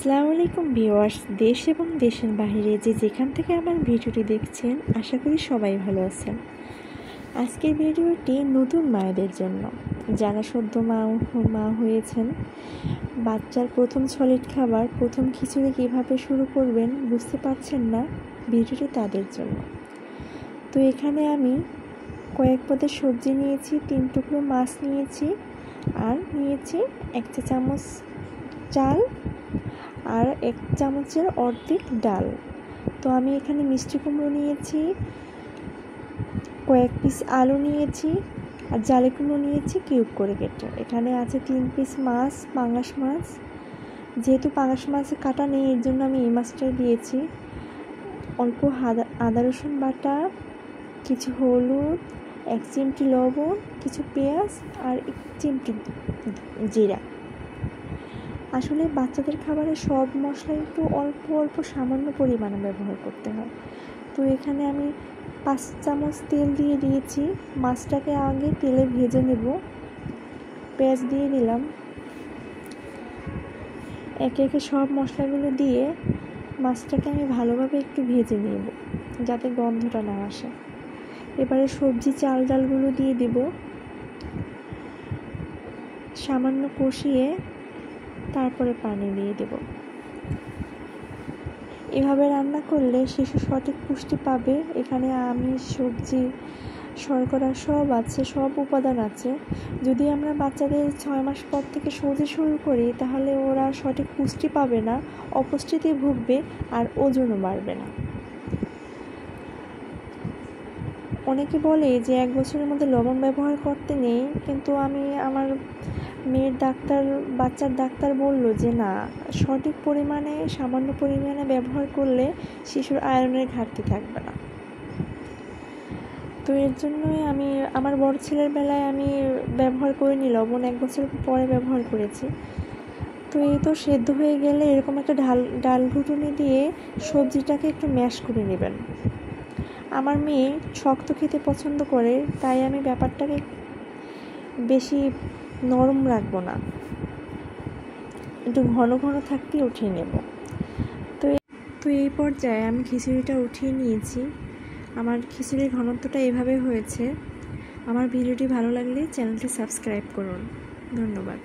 আসসালামু আলাইকুম ভিউয়ার্স, দেশ এবং দেশের বাইরে যে যেখান থেকে আমার ভিডিওটি দেখছেন, আশা করি সবাই ভালো আছেন। আজকের ভিডিওটি নতুন মায়েদের জন্য, যারা সদ্য মা হয়েছেন, বাচ্চার প্রথম সলিড খাবার, প্রথম খিচুড়ি কীভাবে শুরু করবেন বুঝতে পারছেন না, ভিডিওটি তাদের জন্য। তো এখানে আমি কয়েক পদের সবজি নিয়েছি, 3 টুকরো মাছ নিয়েছি, আর নিয়েছি 1 চা চামচ চাল আর 1 চামচের অর্ধেক ডাল। তো আমি এখানে মিষ্টি কুমড়ো নিয়েছি, কয়েক পিস আলু নিয়েছি, আর জালি কুমড়ো নিয়েছি কিউব করে কেটে। এখানে আছে 3 পিস মাছ, পাঙ্গাস মাছ। যেহেতু পাঙ্গাস মাছে কাটা নেই, এর জন্য আমি এই মাছটাই দিয়েছি। অল্প আদা রসুন বাটা, কিছু হলুদ, 1 চিমটি লবণ, কিছু পেঁয়াজ আর 1 চিমটি জিরা। আসলে বাচ্চাদের খাবারে সব মশলা একটু অল্প অল্প সামান্য পরিমাণে ব্যবহার করতে হয়। তো এখানে আমি 5 চামচ তেল দিয়ে দিয়েছি। মাছটাকে আগে তেলে ভেজে নেব। পেঁয়াজ দিয়ে দিলাম। একে একে সব মশলাগুলো দিয়ে মাছটাকে আমি ভালোভাবে একটু ভেজে নেব, যাতে গন্ধটা না আসে। এবারে সবজি চাল ডালগুলো দিয়ে দেব, সামান্য কষিয়ে তারপরে পানি দিয়ে দেব। এভাবে রান্না করলে শিশু সঠিক পুষ্টি পাবে। এখানে আমিষ, সবজি, শর্করা সব আছে, সব উপাদান আছে। যদি আমরা বাচ্চাদের 6 মাস পর থেকে সবজি শুরু করি, তাহলে ওরা সঠিক পুষ্টি পাবে না, অপুষ্টিতে ভুগবে, আর ওজনও বাড়বে না। অনেকে বলে যে 1 বছরের মধ্যে লবণ ব্যবহার করতে নেই, কিন্তু আমি আমার মেয়ের বাচ্চার ডাক্তার বলল যে না, সঠিক পরিমাণে, সামান্য পরিমাণে ব্যবহার করলে শিশুর আয়রনের ঘাটতি থাকবে না। তো এর জন্যই আমি আমার বড় ছেলের বেলায় আমি ব্যবহার করিনি লবণ, 1 বছর পরে ব্যবহার করেছি। তো এই তো সেদ্ধ হয়ে গেলে এরকম একটা ডাল ঘুটুনি দিয়ে সবজিটাকে একটু ম্যাশ করে নেবেন। আমার মেয়ে শক্ত খেতে পছন্দ করে, তাই আমি ব্যাপারটাকে বেশি নরম রাখবো না, একটু ঘন ঘন থাকতেই উঠিয়ে নেব। তো এই পর্যায়ে আমি খিচুড়িটা উঠিয়ে নিয়েছি। আমার খিচুড়ির ঘনত্বটা এভাবে হয়েছে। আমার ভিডিওটি ভালো লাগলে চ্যানেলটি সাবস্ক্রাইব করুন। ধন্যবাদ।